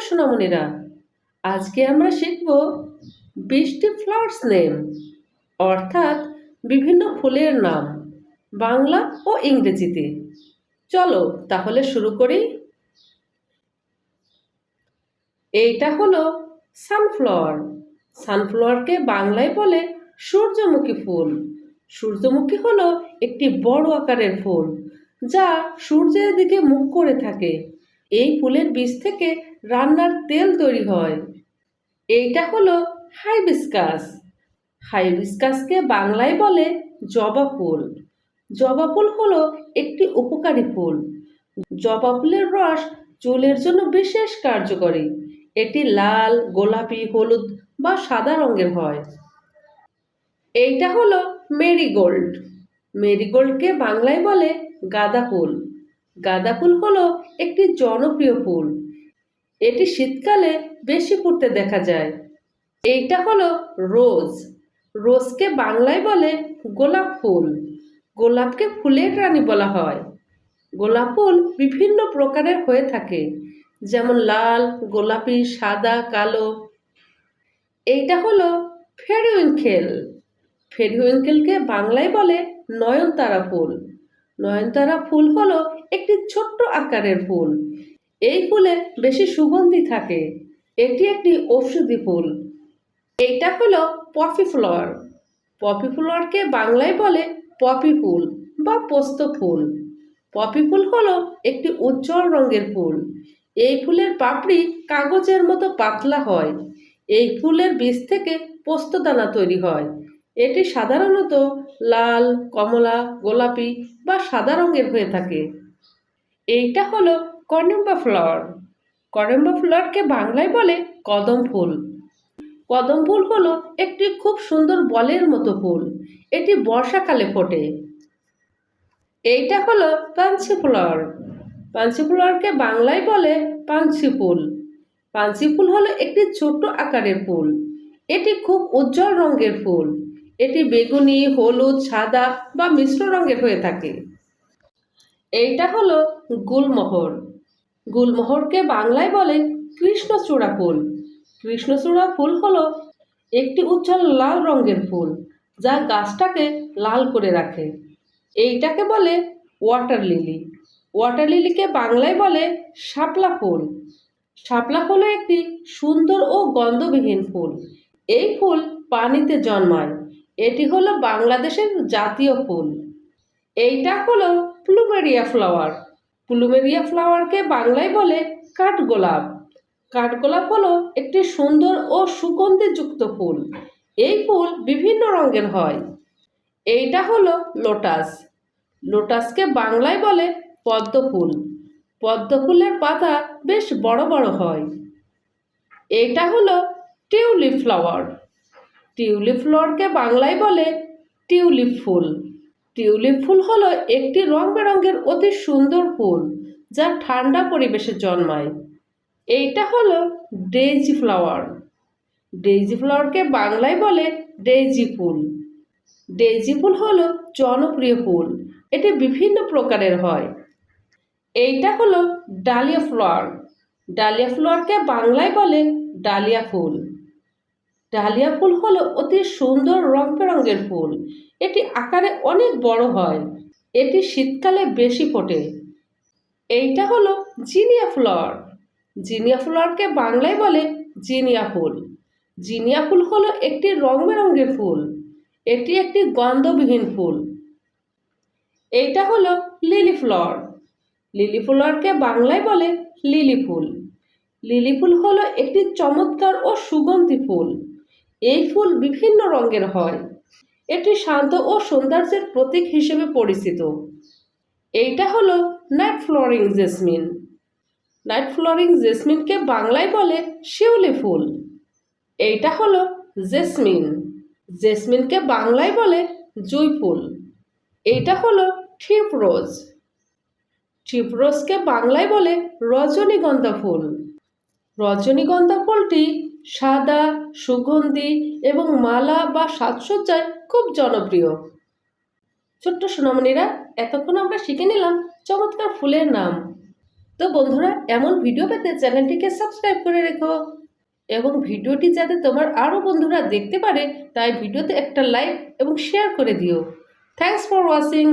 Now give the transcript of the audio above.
সোনামণিরা, আজকে আমরা শিখব 20টি ফ্লাওয়ার্স নেম, অর্থাৎ বিভিন্ন ফুলের নাম বাংলা ও ইংরেজিতে। চলো তাহলে শুরু করি। এইটা হলো সানফ্লাওয়ার। সানফ্লাওয়ারকে বাংলায় বলে সূর্যমুখী ফুল। সূর্যমুখী হলো একটি বড় আকারের ফুল যা সূর্যের দিকে মুখ করে থাকে। এই ফুলের বীজ থেকে রান্নার তেল তৈরি হয়। এইটা হলো হাইবিস্কাস। হাইবিস্কাসকে বাংলায় বলে জবা ফুল। জবা ফুল হলো একটি উপকারী ফুল। জবা ফুলের রস চুলের জন্য বিশেষ কার্যকরী। এটি লাল, গোলাপি, হলুদ বা সাদা রঙের হয়। এইটা হলো মেরিগোল্ড। মেরিগোল্ডকে বাংলায় বলে গাঁদা ফুল। গাঁদা ফুল হলো একটি জনপ্রিয় ফুল। এটি শীতকালে বেশি ফুটতে দেখা যায়। এইটা হলো রোজ। রোজকে বাংলায় বলে গোলাপ ফুল। গোলাপকে ফুলের রানী বলা হয়। গোলাপ ফুল বিভিন্ন প্রকারের হয়ে থাকে, যেমন লাল, গোলাপি, সাদা, কালো। এইটা হলো পেরিউইঙ্কেল। পেরিউইঙ্কেলকে বাংলায় বলে নয়নতারা ফুল। নয়নতারা ফুল হলো একটি ছোট্ট আকারের ফুল। এই ফুলে বেশি সুগন্ধি থাকে। এটি একটি ঔষধি ফুল। এইটা হলো পপি ফ্লাওয়ার। পপি ফ্লাওয়ারকে বাংলায় বলে পপি ফুল বা পোস্ত ফুল। পপি ফুল হলো একটি উজ্জ্বল রঙের ফুল। এই ফুলের পাপড়ি কাগজের মতো পাতলা হয়। এই ফুলের বীজ থেকে পোস্তদানা তৈরি হয়। এটি সাধারণত লাল, কমলা, গোলাপি বা সাদা রঙের হয়ে থাকে। এইটা হলো কনেম্বা ফ্লাওয়ার। কনেম্বা ফ্লাওয়ারকে বাংলায় বলে কদম ফুল। কদম ফুল হলো একটি খুব সুন্দর বলের মতো ফুল। এটি বর্ষাকালে ফোটে। এইটা হলো পানসি ফ্লাওয়ার। পানসি ফ্লাওয়ারকে বাংলায় বলে পানসি ফুল। পানসি ফুল হলো একটি ছোট্ট আকারের ফুল। এটি খুব উজ্জ্বল রঙের ফুল। এটি বেগুনি, হলুদ, সাদা বা মিশ্র রঙের হয়ে থাকে। এইটা হলো গুলমোহর। গুলমোহরকে বাংলায় বলে কৃষ্ণচূড়া ফুল। কৃষ্ণচূড়া ফুল হলো একটি উজ্জ্বল লাল রঙের ফুল যা গাছটাকে লাল করে রাখে। এইটাকে বলে ওয়াটার লিলি। ওয়াটার লিলিকে বাংলায় বলে শাপলা ফুল। শাপলা হলো একটি সুন্দর ও গন্ধবিহীন ফুল। এই ফুল পানিতে জন্মায়। এটি হলো বাংলাদেশের জাতীয় ফুল। এইটা হলো প্লুমেরিয়া ফ্লাওয়ার। প্লুমেরিয়া ফ্লাওয়ারকে বাংলায় বলে কাঠগোলাপ। কাঠগোলাপ হলো একটি সুন্দর ও সুগন্ধিযুক্ত ফুল। এই ফুল বিভিন্ন রঙের হয়। এইটা হলো লোটাস। লোটাসকে বাংলায় বলে পদ্ম ফুল। পদ্ম ফুলের পাতা বেশ বড় বড় হয়। এইটা হলো টিউলিপ ফ্লাওয়ার। টিউলিপ ফ্লাওয়ারকে বাংলায় বলে টিউলিপ ফুল। টিউলিপ ফুল হলো একটি রং বেরঙের অতি সুন্দর ফুল যা ঠান্ডা পরিবেশে জন্মায়। এইটা হলো ডেইজি ফ্লাওয়ার। ডেইজি ফ্লাওয়ারকে বাংলায় বলে ডেইজি ফুল। ডেইজি ফুল হলো জনপ্রিয় ফুল। এটি বিভিন্ন প্রকারের হয়। এইটা হলো ডালিয়া ফ্লাওয়ার। ডালিয়া ফ্লাওয়ারকে বাংলায় বলে ডালিয়া ফুল। ডালিয়া ফুল হলো অতি সুন্দর রং বেরঙের ফুল। এটি আকারে অনেক বড় হয়। এটি শীতকালে বেশি ফোটে। এইটা হলো জিনিয়া ফ্লাওয়ার। জিনিয়া ফ্লাওয়ারকে বাংলায় বলে জিনিয়া ফুল। জিনিয়া ফুল হলো একটি রং বেরঙের ফুল। এটি একটি গন্ধবিহীন ফুল। এইটা হলো লিলি ফ্লাওয়ার। লিলি ফ্লাওয়ারকে বাংলায় বলে লিলি ফুল। লিলি ফুল হলো একটি চমৎকার ও সুগন্ধি ফুল। এই ফুল বিভিন্ন রঙের হয়। এটি শান্ত ও সৌন্দর্যের প্রতীক হিসেবে পরিচিত। এইটা হলো night flowering jasmine. Night flowering জেসমিনকে বাংলায় বলে শিউলি ফুল। এইটা হলো জেসমিন। জেসমিনকে বাংলায় বলে জুঁই ফুল। এইটা হলো টিউব রোজ। টিউব রোজকে বাংলায় বলে রজনীগন্ধা ফুল। রজনীগন্ধা ফুলটি সাদা, সুগন্ধি এবং মালা বা সাজসজ্জায় খুব জনপ্রিয়। ছোট্ট সোনামণিরা, এতক্ষণ আমরা শিখে নিলাম চমৎকার ফুলের নাম। তো বন্ধুরা, এমন ভিডিও পেতে চ্যানেলটিকে সাবস্ক্রাইব করে রেখো এবং ভিডিওটি যাতে তোমার আরও বন্ধুরা দেখতে পারে তাই ভিডিওতে একটা লাইক এবং শেয়ার করে দিও। Thanks for watching.